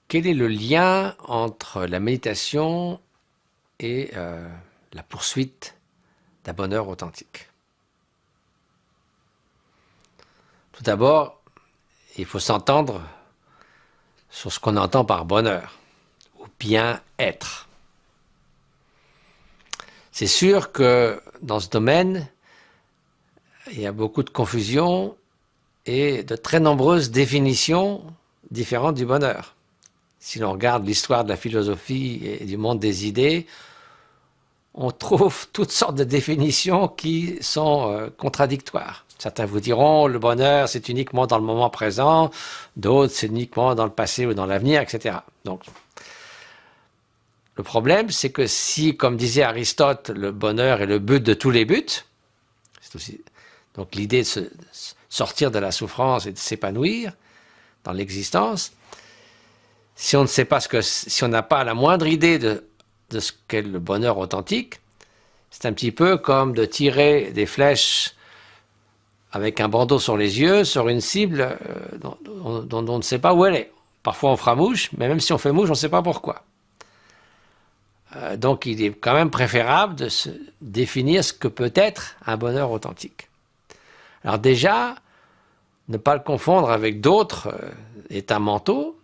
Quel est le lien entre la méditation et la poursuite d'un bonheur authentique? Tout d'abord, il faut s'entendre sur ce qu'on entend par bonheur ou bien-être. C'est sûr que dans ce domaine, il y a beaucoup de confusion et de très nombreuses définitions différentes du bonheur. Si l'on regarde l'histoire de la philosophie et du monde des idées, on trouve toutes sortes de définitions qui sont contradictoires. Certains vous diront le bonheur c'est uniquement dans le moment présent, d'autres c'est uniquement dans le passé ou dans l'avenir, etc. Donc, le problème c'est que si, comme disait Aristote, le bonheur est le but de tous les buts, c'est aussi donc l'idée de sortir de la souffrance et de s'épanouir dans l'existence, si on ne sait pas si on n'a pas la moindre idée de ce qu'est le bonheur authentique, c'est un petit peu comme de tirer des flèches avec un bandeau sur les yeux, sur une cible dont on ne sait pas où elle est. Parfois on fera mouche, mais même si on fait mouche, on ne sait pas pourquoi. Donc il est quand même préférable de se définir ce que peut être un bonheur authentique. Alors déjà, ne pas le confondre avec d'autres états mentaux,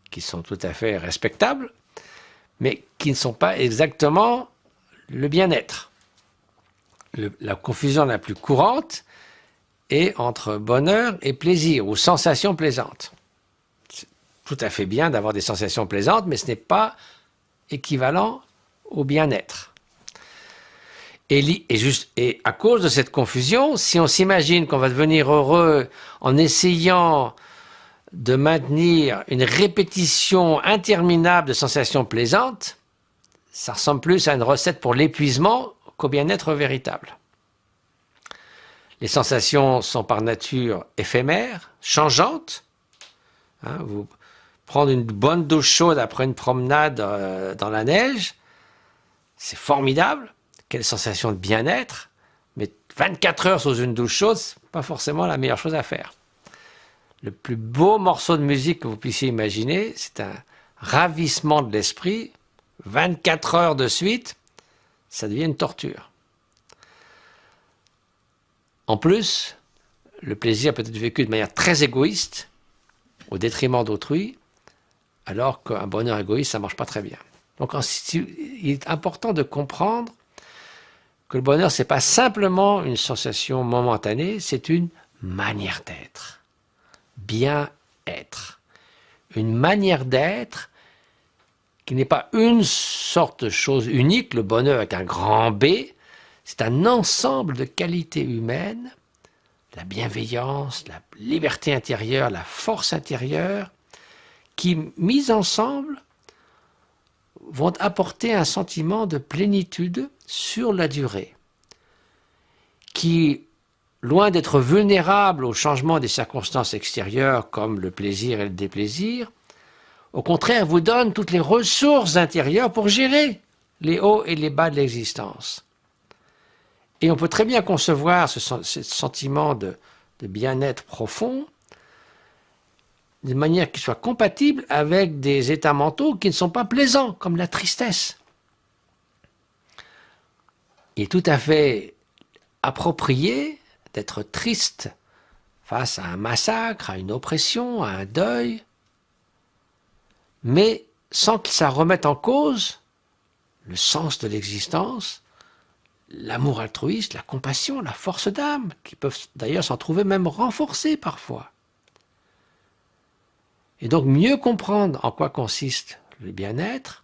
qui sont tout à fait respectables, mais qui ne sont pas exactement le bien-être. La confusion la plus courante est entre bonheur et plaisir, ou sensations plaisantes. C'est tout à fait bien d'avoir des sensations plaisantes, mais ce n'est pas équivalent au bien-être. Et à cause de cette confusion, si on s'imagine qu'on va devenir heureux en essayant de maintenir une répétition interminable de sensations plaisantes, ça ressemble plus à une recette pour l'épuisement qu'au bien-être véritable. Les sensations sont par nature éphémères, changeantes. Vous prendre une bonne douche chaude après une promenade dans la neige, c'est formidable. Quelle sensation de bien-être. Mais 24 heures sous une douche chaude, c'est pas forcément la meilleure chose à faire. Le plus beau morceau de musique que vous puissiez imaginer, c'est un ravissement de l'esprit. 24 heures de suite, ça devient une torture. En plus, le plaisir peut être vécu de manière très égoïste, au détriment d'autrui, alors qu'un bonheur égoïste, ça ne marche pas très bien. Donc il est important de comprendre que le bonheur, ce n'est pas simplement une sensation momentanée, c'est une manière d'être. Bien-être. Une manière d'être qui n'est pas une sorte de chose unique, le bonheur avec un grand B, c'est un ensemble de qualités humaines, la bienveillance, la liberté intérieure, la force intérieure, qui, mises ensemble, vont apporter un sentiment de plénitude sur la durée, qui, loin d'être vulnérable au changement des circonstances extérieures comme le plaisir et le déplaisir, au contraire vous donne toutes les ressources intérieures pour gérer les hauts et les bas de l'existence. Et on peut très bien concevoir ce sentiment de bien-être profond de manière qui soit compatible avec des états mentaux qui ne sont pas plaisants, comme la tristesse. Il est tout à fait approprié d'être triste face à un massacre, à une oppression, à un deuil, mais sans que ça remette en cause le sens de l'existence, l'amour altruiste, la compassion, la force d'âme, qui peuvent d'ailleurs s'en trouver même renforcées parfois. Et donc mieux comprendre en quoi consiste le bien-être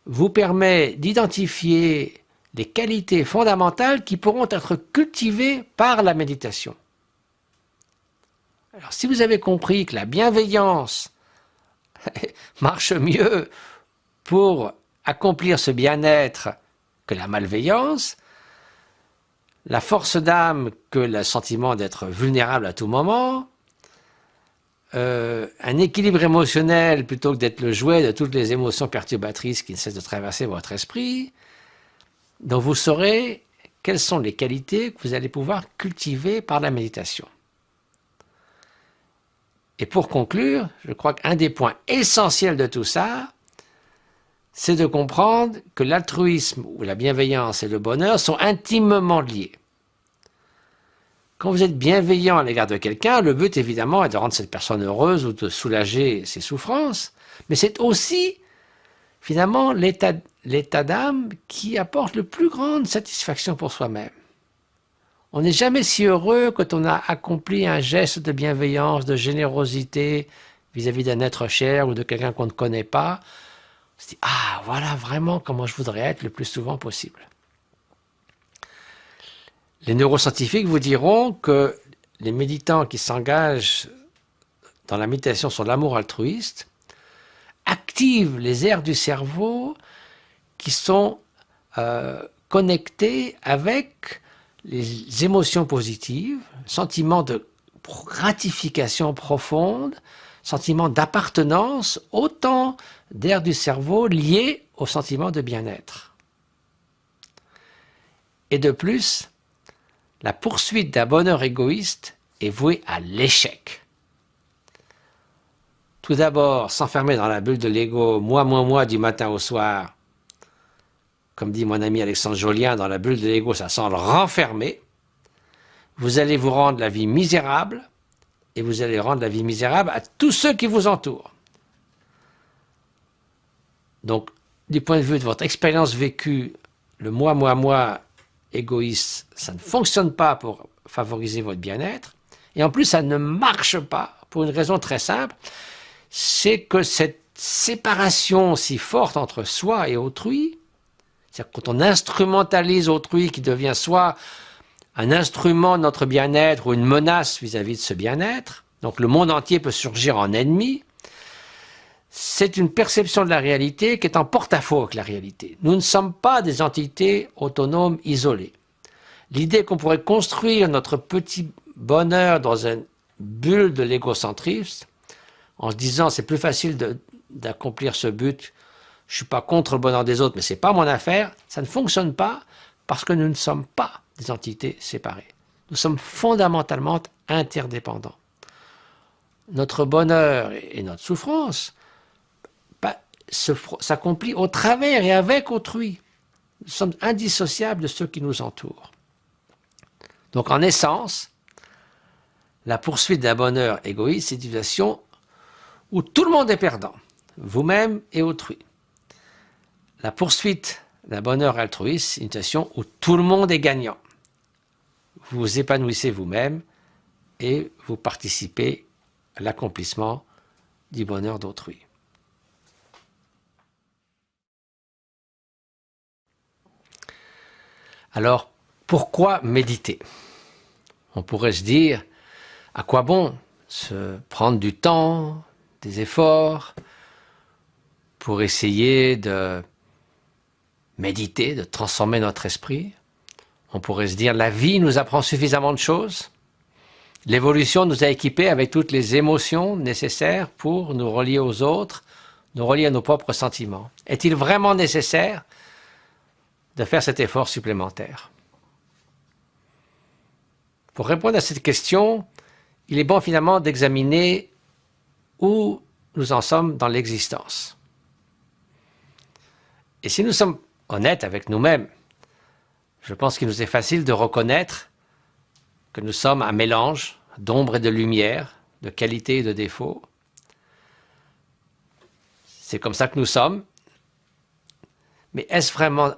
vous permet d'identifier les qualités fondamentales qui pourront être cultivées par la méditation. Alors si vous avez compris que la bienveillance marche mieux pour accomplir ce bien-être que la malveillance, la force d'âme que le sentiment d'être vulnérable à tout moment, un équilibre émotionnel plutôt que d'être le jouet de toutes les émotions perturbatrices qui ne cessent de traverser votre esprit, donc vous saurez quelles sont les qualités que vous allez pouvoir cultiver par la méditation. Et pour conclure, je crois qu'un des points essentiels de tout ça, c'est de comprendre que l'altruisme ou la bienveillance et le bonheur sont intimement liés. Quand vous êtes bienveillant à l'égard de quelqu'un, le but évidemment est de rendre cette personne heureuse ou de soulager ses souffrances, mais c'est aussi finalement l'état d'âme qui apporte le plus grande satisfaction pour soi-même. On n'est jamais si heureux quand on a accompli un geste de bienveillance, de générosité vis-à-vis d'un être cher ou de quelqu'un qu'on ne connaît pas. On se dit, ah, voilà vraiment comment je voudrais être le plus souvent possible. Les neuroscientifiques vous diront que les méditants qui s'engagent dans la méditation sur l'amour altruiste activent les aires du cerveau qui sont connectées avec les émotions positives, sentiment de gratification profonde, sentiment d'appartenance, autant d'aires du cerveau liées au sentiment de bien-être. Et de plus, la poursuite d'un bonheur égoïste est vouée à l'échec. Tout d'abord, s'enfermer dans la bulle de l'ego, moi, du matin au soir. Comme dit mon ami Alexandre Jolien, dans la bulle de l'ego, ça sent le renfermer. Vous allez vous rendre la vie misérable, et vous allez rendre la vie misérable à tous ceux qui vous entourent. Donc, du point de vue de votre expérience vécue, le moi, égoïste, ça ne fonctionne pas pour favoriser votre bien-être. Et en plus, ça ne marche pas pour une raison très simple, c'est que cette séparation si forte entre soi et autrui, c'est-à-dire quand on instrumentalise autrui qui devient soit un instrument de notre bien-être ou une menace vis-à-vis de ce bien-être, donc le monde entier peut surgir en ennemi, c'est une perception de la réalité qui est en porte-à-faux avec la réalité. Nous ne sommes pas des entités autonomes isolées. L'idée qu'on pourrait construire notre petit bonheur dans une bulle de l'égocentrisme, en se disant c'est plus facile d'accomplir ce but, je ne suis pas contre le bonheur des autres, mais ce n'est pas mon affaire, ça ne fonctionne pas parce que nous ne sommes pas des entités séparées. Nous sommes fondamentalement interdépendants. Notre bonheur et notre souffrance s'accomplit au travers et avec autrui. Nous sommes indissociables de ceux qui nous entourent. Donc en essence, la poursuite d'un bonheur égoïste, c'est une situation où tout le monde est perdant, vous-même et autrui. La poursuite d'un bonheur altruiste, c'est une situation où tout le monde est gagnant. Vous vous épanouissez vous-même et vous participez à l'accomplissement du bonheur d'autrui. Alors, pourquoi méditer? On pourrait se dire, à quoi bon se prendre du temps, des efforts, pour essayer de méditer, de transformer notre esprit? On pourrait se dire, la vie nous apprend suffisamment de choses. L'évolution nous a équipés avec toutes les émotions nécessaires pour nous relier aux autres, nous relier à nos propres sentiments. Est-il vraiment nécessaire de faire cet effort supplémentaire? Pour répondre à cette question, il est bon finalement d'examiner où nous en sommes dans l'existence. Et si nous sommes honnêtes avec nous-mêmes, je pense qu'il nous est facile de reconnaître que nous sommes un mélange d'ombre et de lumière, de qualité et de défaut. C'est comme ça que nous sommes. Mais est-ce vraiment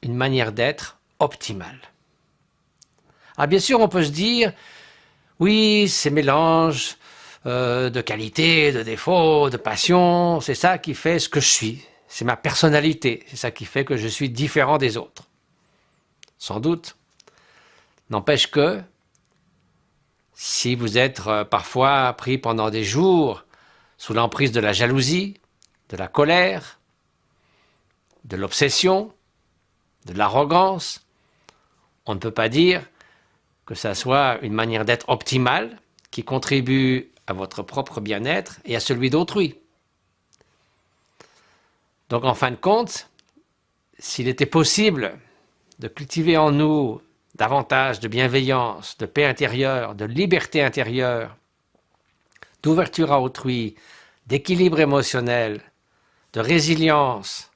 une manière d'être optimale? Alors bien sûr, on peut se dire, oui, ces mélanges de qualité, de défaut, de passion, c'est ça qui fait ce que je suis. C'est ma personnalité, c'est ça qui fait que je suis différent des autres. Sans doute. N'empêche que, si vous êtes parfois pris pendant des jours sous l'emprise de la jalousie, de la colère, de l'obsession, de l'arrogance, on ne peut pas dire que ça soit une manière d'être optimale qui contribue à votre propre bien-être et à celui d'autrui. Donc en fin de compte, s'il était possible de cultiver en nous davantage de bienveillance, de paix intérieure, de liberté intérieure, d'ouverture à autrui, d'équilibre émotionnel, de résilience,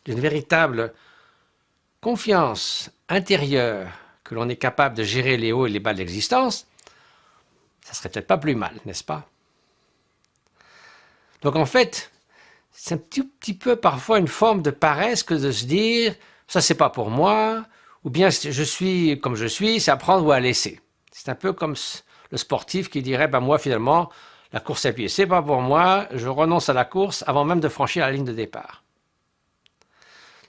d'une véritable confiance intérieure que l'on est capable de gérer les hauts et les bas de l'existence, ça serait peut-être pas plus mal, n'est-ce pas? Donc en fait, c'est un petit peu parfois une forme de paresse que de se dire « ça c'est pas pour moi » ou bien « je suis comme je suis, c'est à prendre ou à laisser ». C'est un peu comme le sportif qui dirait « moi finalement, la course à pied c'est pas pour moi, je renonce à la course avant même de franchir la ligne de départ ».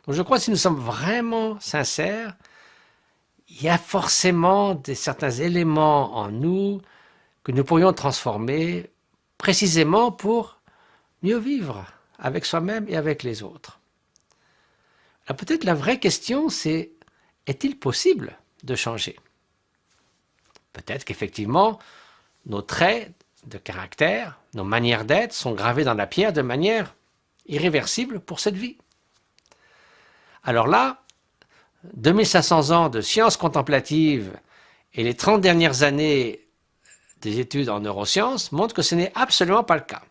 Donc je crois que si nous sommes vraiment sincères, il y a forcément certains éléments en nous que nous pourrions transformer précisément pour mieux vivre avec soi-même et avec les autres. Alors peut-être la vraie question c'est, est-il possible de changer? Peut-être qu'effectivement, nos traits de caractère, nos manières d'être sont gravés dans la pierre de manière irréversible pour cette vie. Alors là, 2500 ans de sciences contemplatives et les 30 dernières années des études en neurosciences montrent que ce n'est absolument pas le cas.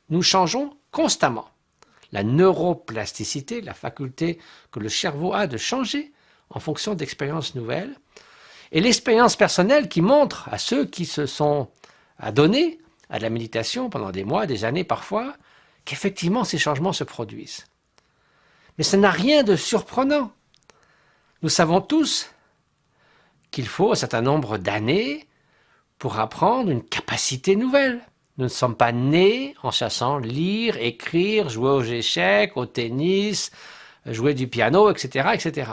Nous changeons constamment. La neuroplasticité, la faculté que le cerveau a de changer en fonction d'expériences nouvelles, et l'expérience personnelle qui montre à ceux qui se sont adonnés à la méditation pendant des mois, des années parfois, qu'effectivement ces changements se produisent. Mais ça n'a rien de surprenant. Nous savons tous qu'il faut un certain nombre d'années pour apprendre une capacité nouvelle. Nous ne sommes pas nés en sachant lire, écrire, jouer aux échecs, au tennis, jouer du piano, etc., etc.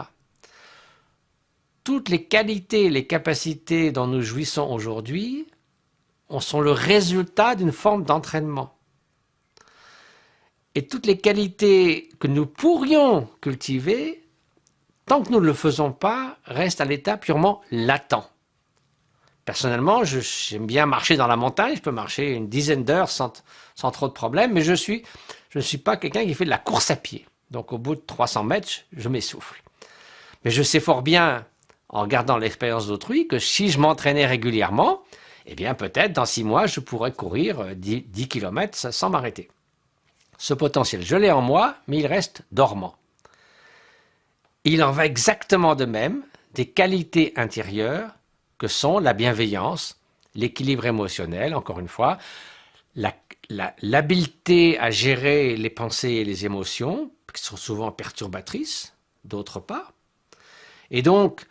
Toutes les qualités, les capacités dont nous jouissons aujourd'hui sont le résultat d'une forme d'entraînement. Et toutes les qualités que nous pourrions cultiver, tant que nous ne le faisons pas, restent à l'état purement latent. Personnellement, j'aime bien marcher dans la montagne, je peux marcher une dizaine d'heures sans trop de problèmes, mais je ne suis pas quelqu'un qui fait de la course à pied. Donc au bout de 300 mètres, je m'essouffle. Mais je sais fort bien, en regardant l'expérience d'autrui, que si je m'entraînais régulièrement, eh bien peut-être dans 6 mois, je pourrais courir 10 km sans m'arrêter. Ce potentiel, je l'ai en moi, mais il reste dormant. Il en va exactement de même des qualités intérieures que sont la bienveillance, l'équilibre émotionnel, encore une fois, l'habileté à gérer les pensées et les émotions, qui sont souvent perturbatrices, d'autre part. Et donc,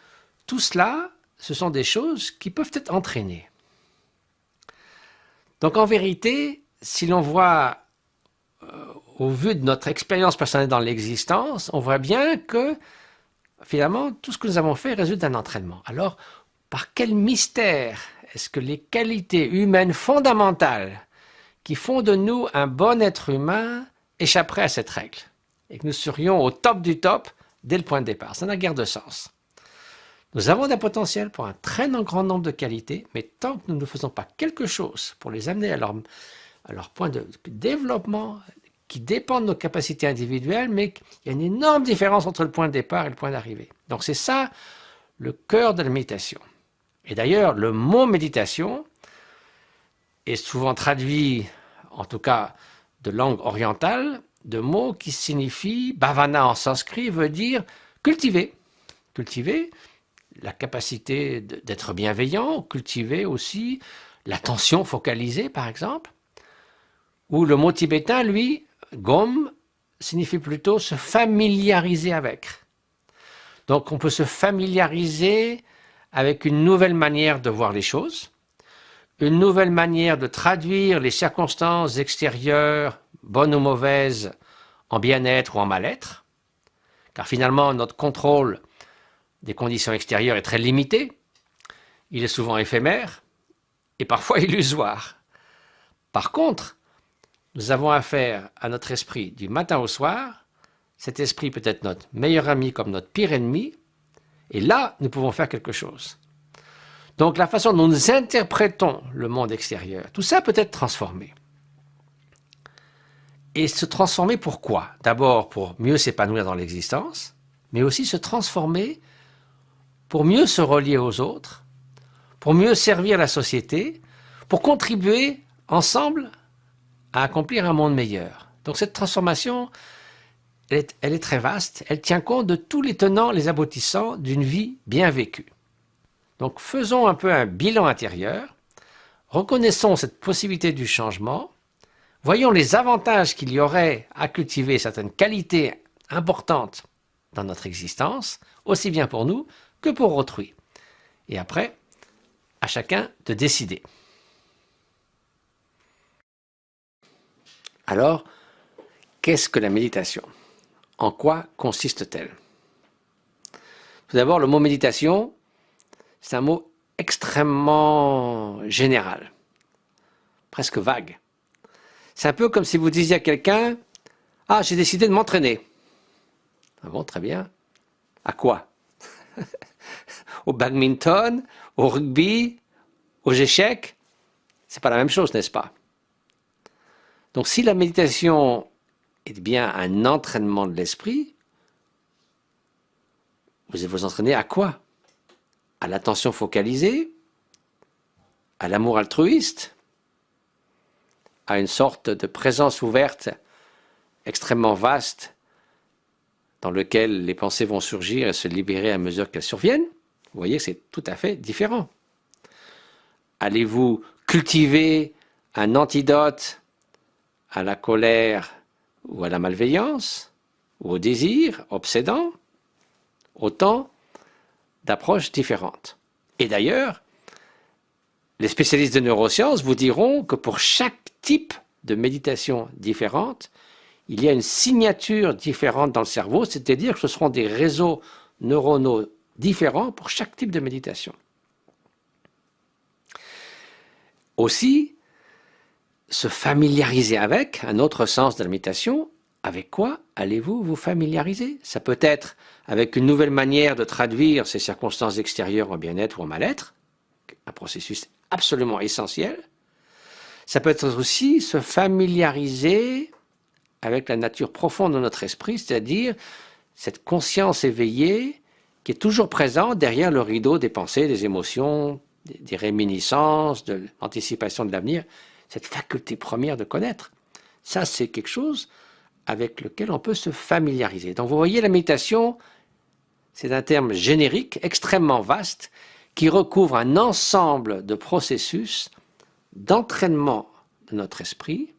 tout cela, ce sont des choses qui peuvent être entraînées. Donc en vérité, si l'on voit au vu de notre expérience personnelle dans l'existence, on voit bien que finalement, tout ce que nous avons fait résulte d'un entraînement. Alors, par quel mystère est-ce que les qualités humaines fondamentales qui font de nous un bon être humain échapperaient à cette règle et que nous serions au top du top dès le point de départ? Ça n'a guère de sens. Nous avons un potentiel pour un très grand nombre de qualités, mais tant que nous ne faisons pas quelque chose pour les amener à leur point de développement qui dépend de nos capacités individuelles, mais il y a une énorme différence entre le point de départ et le point d'arrivée. Donc c'est ça le cœur de la méditation. Et d'ailleurs, le mot méditation est souvent traduit, en tout cas de langue orientale, de mots qui signifient, bhavana en sanskrit veut dire cultiver. Cultiver la capacité d'être bienveillant, cultiver aussi l'attention focalisée par exemple, ou le mot tibétain, lui, Gom, signifie plutôt se familiariser avec. Donc on peut se familiariser avec une nouvelle manière de voir les choses, une nouvelle manière de traduire les circonstances extérieures, bonnes ou mauvaises, en bien-être ou en mal-être, car finalement notre contrôle des conditions extérieures est très limité, il est souvent éphémère et parfois illusoire. Par contre, nous avons affaire à notre esprit du matin au soir. Cet esprit peut être notre meilleur ami comme notre pire ennemi. Et là, nous pouvons faire quelque chose. Donc la façon dont nous interprétons le monde extérieur, tout ça peut être transformé. Et se transformer pourquoi? D'abord pour mieux s'épanouir dans l'existence, mais aussi se transformer pour mieux se relier aux autres, pour mieux servir la société, pour contribuer ensemble à accomplir un monde meilleur. Donc cette transformation, elle est très vaste, elle tient compte de tous les tenants, les aboutissants d'une vie bien vécue. Donc faisons un peu un bilan intérieur, reconnaissons cette possibilité du changement, voyons les avantages qu'il y aurait à cultiver certaines qualités importantes dans notre existence, aussi bien pour nous que pour autrui. Et après, à chacun de décider. Alors, qu'est-ce que la méditation? En quoi consiste-t-elle? Tout d'abord, le mot méditation, c'est un mot extrêmement général, presque vague. C'est un peu comme si vous disiez à quelqu'un « Ah, j'ai décidé de m'entraîner. » Ah bon, très bien. À quoi? Au badminton, au rugby, aux échecs? C'est pas la même chose, n'est-ce pas? Donc si la méditation est bien un entraînement de l'esprit, vous allez vous entraîner à quoi? À l'attention focalisée, à l'amour altruiste, à une sorte de présence ouverte extrêmement vaste dans lequel les pensées vont surgir et se libérer à mesure qu'elles surviennent. Vous voyez, c'est tout à fait différent. Allez-vous cultiver un antidote à la colère ou à la malveillance, ou au désir obsédant? Autant d'approches différentes. Et d'ailleurs, les spécialistes de neurosciences vous diront que pour chaque type de méditation différente, il y a une signature différente dans le cerveau, c'est-à-dire que ce seront des réseaux neuronaux différents pour chaque type de méditation. Aussi, se familiariser avec, un autre sens de la méditation, avec quoi allez-vous vous familiariser? Ça peut être avec une nouvelle manière de traduire ces circonstances extérieures en bien-être ou en mal-être, un processus absolument essentiel. Ça peut être aussi se familiariser avec la nature profonde de notre esprit, c'est-à-dire cette conscience éveillée qui est toujours présente derrière le rideau des pensées, des émotions, des réminiscences, de l'anticipation de l'avenir, cette faculté première de connaître. Ça, c'est quelque chose avec lequel on peut se familiariser. Donc vous voyez, la méditation, c'est un terme générique, extrêmement vaste, qui recouvre un ensemble de processus d'entraînement de notre esprit,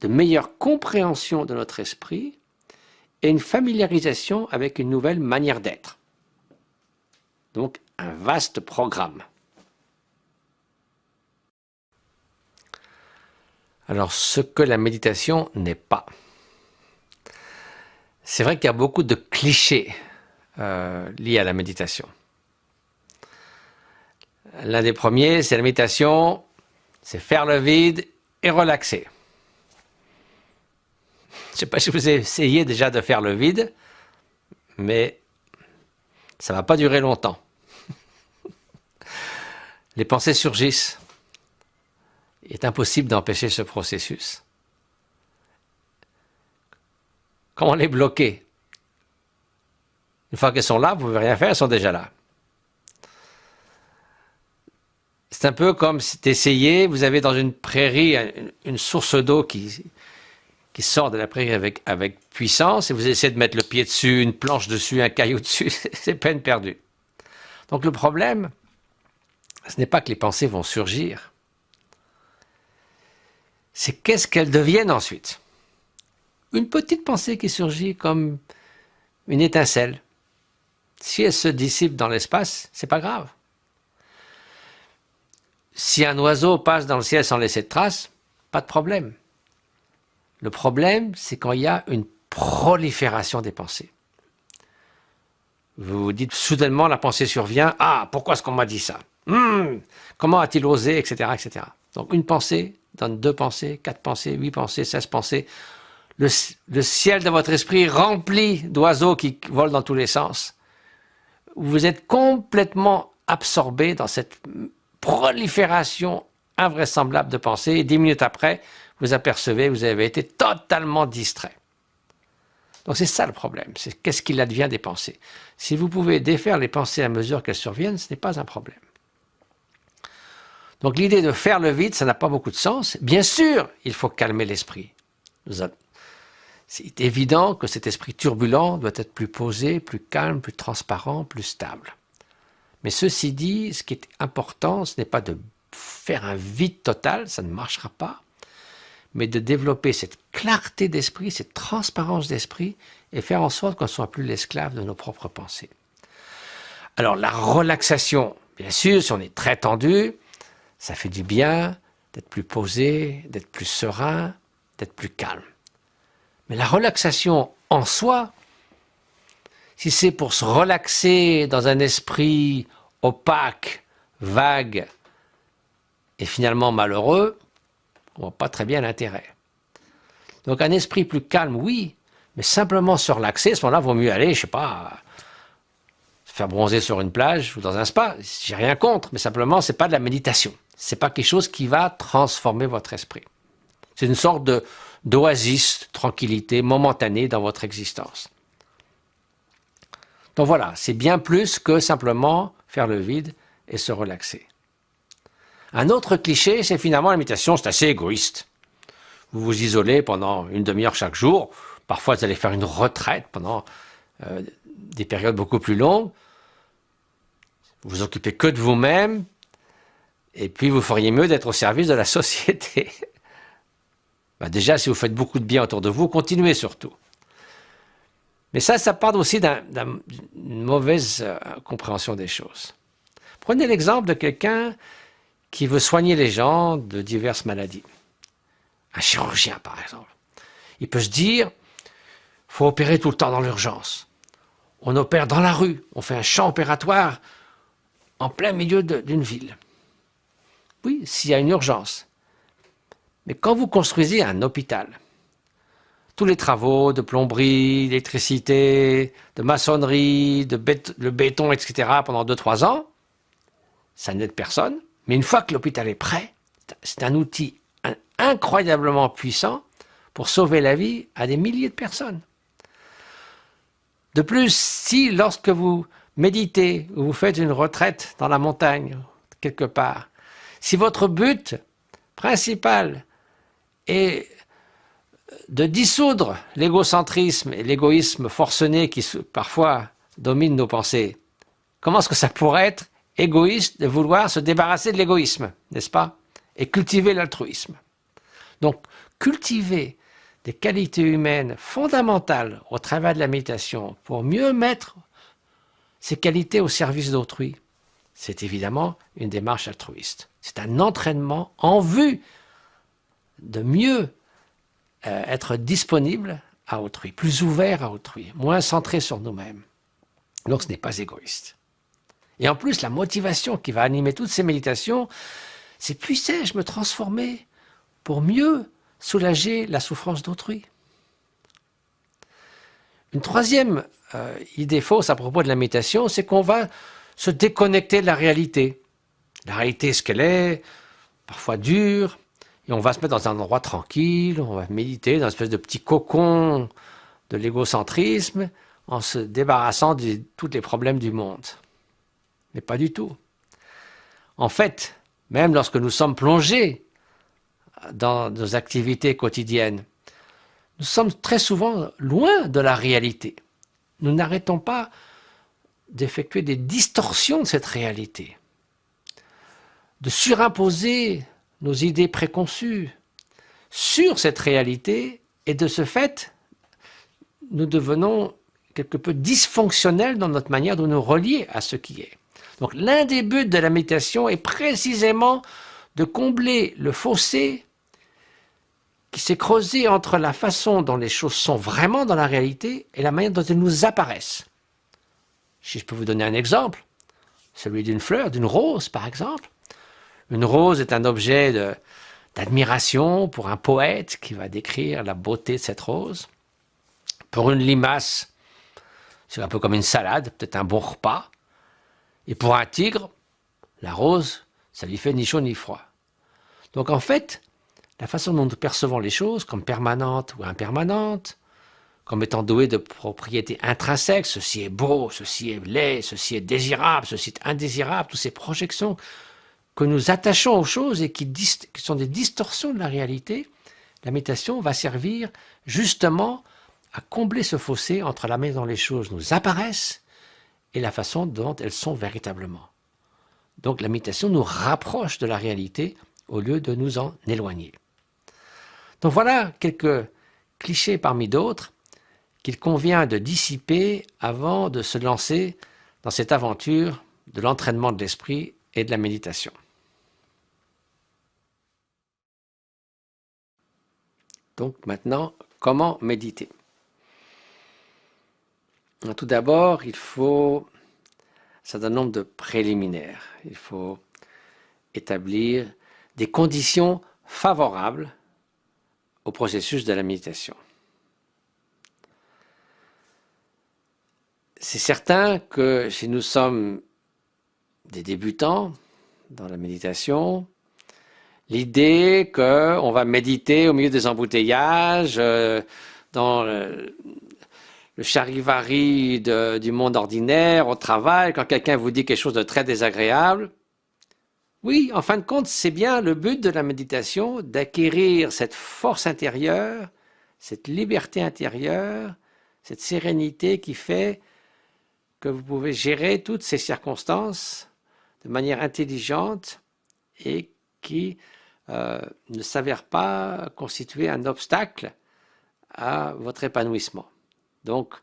de meilleure compréhension de notre esprit et une familiarisation avec une nouvelle manière d'être. Donc, un vaste programme. Alors, ce que la méditation n'est pas. C'est vrai qu'il y a beaucoup de clichés liés à la méditation. L'un des premiers, c'est la méditation, c'est faire le vide et relaxer. Je ne sais pas si vous avez essayé déjà de faire le vide, mais ça ne va pas durer longtemps. Les pensées surgissent. Il est impossible d'empêcher ce processus. Comment les bloquer? Une fois qu'elles sont là, vous ne pouvez rien faire, elles sont déjà là. C'est un peu comme si d'essayer, vous avez dans une prairie une source d'eau qui sort de la prairie avec puissance, et vous essayez de mettre le pied dessus, une planche dessus, un caillou dessus, c'est peine perdue. Donc le problème, ce n'est pas que les pensées vont surgir, c'est qu'est-ce qu'elles deviennent ensuite. Une petite pensée qui surgit comme une étincelle. Si elle se dissipe dans l'espace, c'est pas grave. Si un oiseau passe dans le ciel sans laisser de traces, pas de problème. Le problème, c'est quand il y a une prolifération des pensées. Vous vous dites, soudainement, la pensée survient. Ah, pourquoi est-ce qu'on m'a dit ça? Comment a-t-il osé, etc., etc. Donc, une pensée donne 2 pensées, 4 pensées, 8 pensées, 16 pensées. Le ciel de votre esprit rempli d'oiseaux qui volent dans tous les sens. Vous êtes complètement absorbé dans cette prolifération invraisemblable de pensées. Et 10 minutes après, vous apercevez, vous avez été totalement distrait. Donc c'est ça le problème, c'est qu'est-ce qu'il advient des pensées. Si vous pouvez défaire les pensées à mesure qu'elles surviennent, ce n'est pas un problème. Donc l'idée de faire le vide, ça n'a pas beaucoup de sens. Bien sûr, il faut calmer l'esprit. C'est évident que cet esprit turbulent doit être plus posé, plus calme, plus transparent, plus stable. Mais ceci dit, ce qui est important, ce n'est pas de faire un vide total, ça ne marchera pas, mais de développer cette clarté d'esprit, cette transparence d'esprit, et faire en sorte qu'on ne soit plus l'esclave de nos propres pensées. Alors la relaxation, bien sûr, si on est très tendu, ça fait du bien d'être plus posé, d'être plus serein, d'être plus calme. Mais la relaxation en soi, si c'est pour se relaxer dans un esprit opaque, vague et finalement malheureux, on ne voit pas très bien l'intérêt. Donc un esprit plus calme, oui, mais simplement se relaxer, à ce moment-là, il vaut mieux aller, je ne sais pas, se faire bronzer sur une plage ou dans un spa. J'ai rien contre, mais simplement, ce n'est pas de la méditation. Ce n'est pas quelque chose qui va transformer votre esprit. C'est une sorte d'oasis, de tranquillité momentanée dans votre existence. Donc voilà, c'est bien plus que simplement faire le vide et se relaxer. Un autre cliché, c'est finalement la méditation, c'est assez égoïste. Vous vous isolez pendant une demi-heure chaque jour. Parfois, vous allez faire une retraite pendant des périodes beaucoup plus longues. Vous vous occupez que de vous-même. Et puis, vous feriez mieux d'être au service de la société. Déjà, si vous faites beaucoup de bien autour de vous, continuez surtout. Mais ça part aussi d'une mauvaise compréhension des choses. Prenez l'exemple de quelqu'un qui veut soigner les gens de diverses maladies. Un chirurgien, par exemple. Il peut se dire, il faut opérer tout le temps dans l'urgence. On opère dans la rue, on fait un champ opératoire en plein milieu d'une ville. Oui, s'il y a une urgence. Mais quand vous construisez un hôpital, tous les travaux de plomberie, d'électricité, de maçonnerie, le béton, etc., pendant 2-3 ans, ça n'aide personne. Mais une fois que l'hôpital est prêt, c'est un outil incroyablement puissant pour sauver la vie à des milliers de personnes. De plus, si lorsque vous méditez ou vous faites une retraite dans la montagne, quelque part, si votre but principal est de dissoudre l'égocentrisme et l'égoïsme forcené qui parfois dominent nos pensées, comment est-ce que ça pourrait être égoïste de vouloir se débarrasser de l'égoïsme, n'est-ce pas? Et cultiver l'altruisme. Donc, cultiver des qualités humaines fondamentales au travers de la méditation pour mieux mettre ces qualités au service d'autrui, c'est évidemment une démarche altruiste. C'est un entraînement en vue de mieux être disponible à autrui, plus ouvert à autrui, moins centré sur nous-mêmes. Donc ce n'est pas égoïste. Et en plus, la motivation qui va animer toutes ces méditations, c'est puissais-je me transformer pour mieux soulager la souffrance d'autrui. Une troisième idée fausse à propos de la méditation, c'est qu'on va se déconnecter de la réalité. La réalité est ce qu'elle est, parfois dure, et on va se mettre dans un endroit tranquille, on va méditer dans une espèce de petit cocon de l'égocentrisme, en se débarrassant de tous les problèmes du monde. Mais pas du tout. En fait, même lorsque nous sommes plongés dans nos activités quotidiennes, nous sommes très souvent loin de la réalité. Nous n'arrêtons pas d'effectuer des distorsions de cette réalité, de surimposer nos idées préconçues sur cette réalité, et de ce fait, nous devenons quelque peu dysfonctionnels dans notre manière de nous relier à ce qui est. Donc l'un des buts de la méditation est précisément de combler le fossé qui s'est creusé entre la façon dont les choses sont vraiment dans la réalité et la manière dont elles nous apparaissent. Si je peux vous donner un exemple, celui d'une fleur, d'une rose par exemple. Une rose est un objet d'admiration pour un poète qui va décrire la beauté de cette rose. Pour une limace, c'est un peu comme une salade, peut-être un bon repas. Et pour un tigre, la rose, ça lui fait ni chaud ni froid. Donc en fait, la façon dont nous percevons les choses, comme permanentes ou impermanentes, comme étant douées de propriétés intrinsèques, ceci est beau, ceci est laid, ceci est désirable, ceci est indésirable, toutes ces projections que nous attachons aux choses et qui sont des distorsions de la réalité, la méditation va servir justement à combler ce fossé entre la manière dont les choses nous apparaissent et la façon dont elles sont véritablement. Donc la méditation nous rapproche de la réalité au lieu de nous en éloigner. Donc voilà quelques clichés parmi d'autres qu'il convient de dissiper avant de se lancer dans cette aventure de l'entraînement de l'esprit et de la méditation. Donc maintenant, comment méditer? Tout d'abord, il faut un certain nombre de préliminaires. Il faut établir des conditions favorables au processus de la méditation. C'est certain que si nous sommes des débutants dans la méditation, l'idée qu'on va méditer au milieu des embouteillages, dans le charivari du monde ordinaire, au travail, quand quelqu'un vous dit quelque chose de très désagréable, oui, en fin de compte, c'est bien le but de la méditation, d'acquérir cette force intérieure, cette liberté intérieure, cette sérénité qui fait que vous pouvez gérer toutes ces circonstances de manière intelligente et qui ne s'avère pas constituer un obstacle à votre épanouissement. Donc,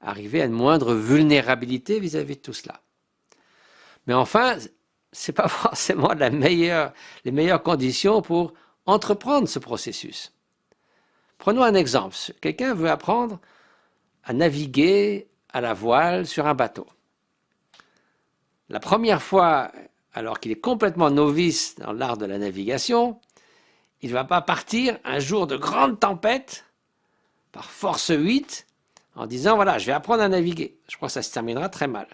arriver à une moindre vulnérabilité vis-à-vis de tout cela. Mais enfin, ce n'est pas forcément les meilleures conditions pour entreprendre ce processus. Prenons un exemple. Quelqu'un veut apprendre à naviguer à la voile sur un bateau. La première fois, alors qu'il est complètement novice dans l'art de la navigation, il ne va pas partir un jour de grande tempête, par force 8, en disant, voilà, je vais apprendre à naviguer. Je crois que ça se terminera très mal.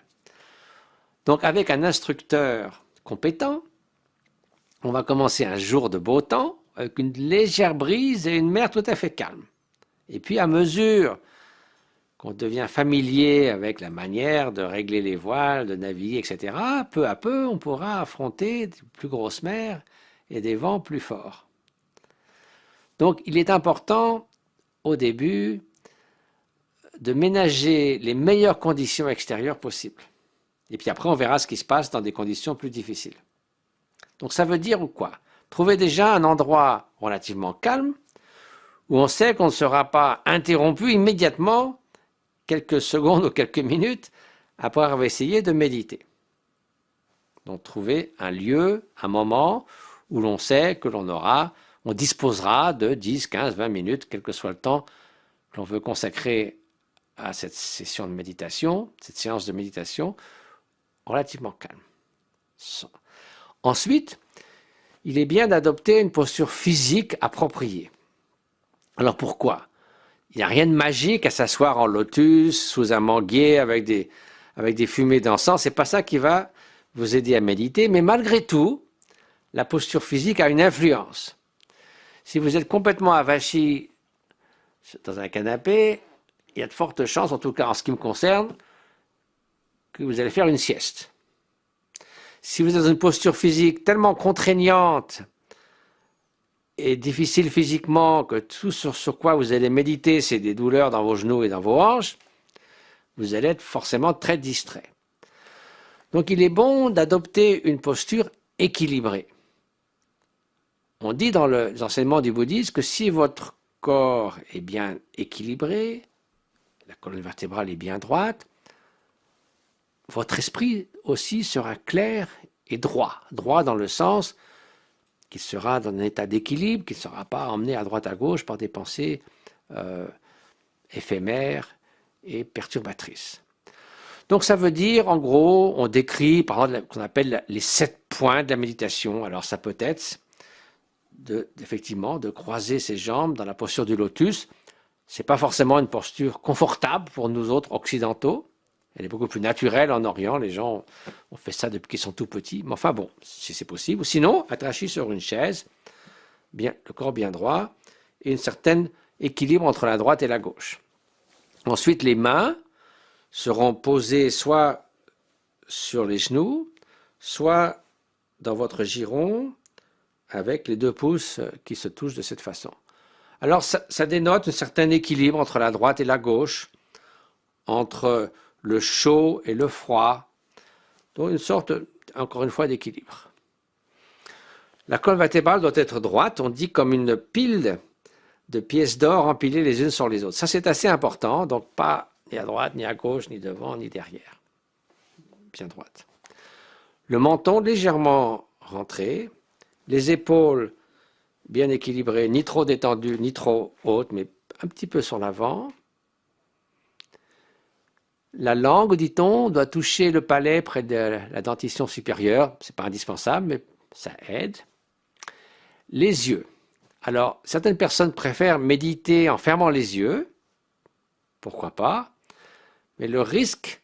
Donc, avec un instructeur compétent, on va commencer un jour de beau temps, avec une légère brise et une mer tout à fait calme. Et puis, à mesure qu'on devient familier avec la manière de régler les voiles, de naviguer, etc., peu à peu, on pourra affronter de plus grosses mers et des vents plus forts. Donc, il est important, au début, de ménager les meilleures conditions extérieures possibles. Et puis après, on verra ce qui se passe dans des conditions plus difficiles. Donc, ça veut dire quoi? Trouver déjà un endroit relativement calme, où on sait qu'on ne sera pas interrompu immédiatement quelques secondes ou quelques minutes après avoir essayé de méditer. Donc trouver un lieu, un moment où l'on sait que on disposera de 10, 15, 20 minutes, quel que soit le temps que l'on veut consacrer à cette session de méditation, cette séance de méditation relativement calme. Ensuite, il est bien d'adopter une posture physique appropriée. Alors pourquoi? Il n'y a rien de magique à s'asseoir en lotus, sous un manguier, avec des fumées d'encens. Ce n'est pas ça qui va vous aider à méditer. Mais malgré tout, la posture physique a une influence. Si vous êtes complètement avachi dans un canapé, il y a de fortes chances, en tout cas en ce qui me concerne, que vous allez faire une sieste. Si vous êtes dans une posture physique tellement contraignante et difficile physiquement, que tout sur quoi vous allez méditer, c'est des douleurs dans vos genoux et dans vos hanches, vous allez être forcément très distrait. Donc il est bon d'adopter une posture équilibrée. On dit dans les enseignements du bouddhisme que si votre corps est bien équilibré, la colonne vertébrale est bien droite, votre esprit aussi sera clair et droit. Droit dans le sens qu'il sera dans un état d'équilibre, qu'il ne sera pas emmené à droite à gauche par des pensées éphémères et perturbatrices. Donc ça veut dire, en gros, on décrit par exemple ce qu'on appelle les 7 points de la méditation. Alors ça peut être effectivement de croiser ses jambes dans la posture du lotus. Ce n'est pas forcément une posture confortable pour nous autres occidentaux. Elle est beaucoup plus naturelle en Orient. Les gens ont fait ça depuis qu'ils sont tout petits. Mais enfin bon, si c'est possible. Ou sinon, être assis sur une chaise, le corps bien droit, et une certaine équilibre entre la droite et la gauche. Ensuite, les mains seront posées soit sur les genoux, soit dans votre giron avec les 2 pouces qui se touchent de cette façon. Alors ça dénote un certain équilibre entre la droite et la gauche, entre le chaud et le froid, donc une sorte, encore une fois, d'équilibre. La colonne vertébrale doit être droite, on dit comme une pile de pièces d'or empilées les unes sur les autres. Ça, c'est assez important, donc pas ni à droite, ni à gauche, ni devant, ni derrière. Bien droite. Le menton légèrement rentré, les épaules bien équilibrées, ni trop détendues, ni trop hautes, mais un petit peu sur l'avant. La langue, dit-on, doit toucher le palais près de la dentition supérieure. Ce n'est pas indispensable, mais ça aide. Les yeux. Alors, certaines personnes préfèrent méditer en fermant les yeux. Pourquoi pas? Mais le risque,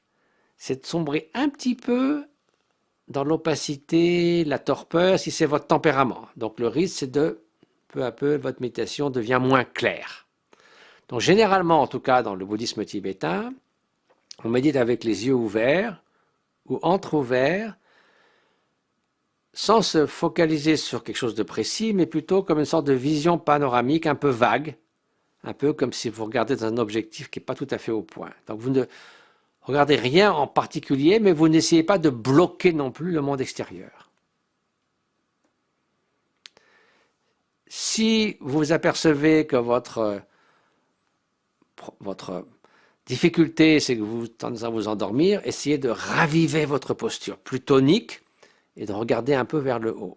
c'est de sombrer un petit peu dans l'opacité, la torpeur, si c'est votre tempérament. Donc, le risque, c'est de, peu à peu, votre méditation devient moins claire. Donc, généralement, en tout cas, dans le bouddhisme tibétain, on médite avec les yeux ouverts ou entre-ouverts, sans se focaliser sur quelque chose de précis, mais plutôt comme une sorte de vision panoramique un peu vague, un peu comme si vous regardez dans un objectif qui n'est pas tout à fait au point. Donc vous ne regardez rien en particulier, mais vous n'essayez pas de bloquer non plus le monde extérieur. Si vous apercevez que votre difficulté, c'est que vous tendez à vous endormir, essayez de raviver votre posture, plus tonique, et de regarder un peu vers le haut.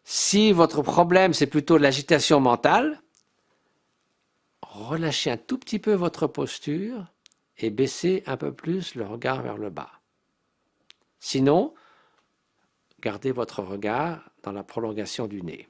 Si votre problème, c'est plutôt l'agitation mentale, relâchez un tout petit peu votre posture et baissez un peu plus le regard vers le bas. Sinon, gardez votre regard dans la prolongation du nez.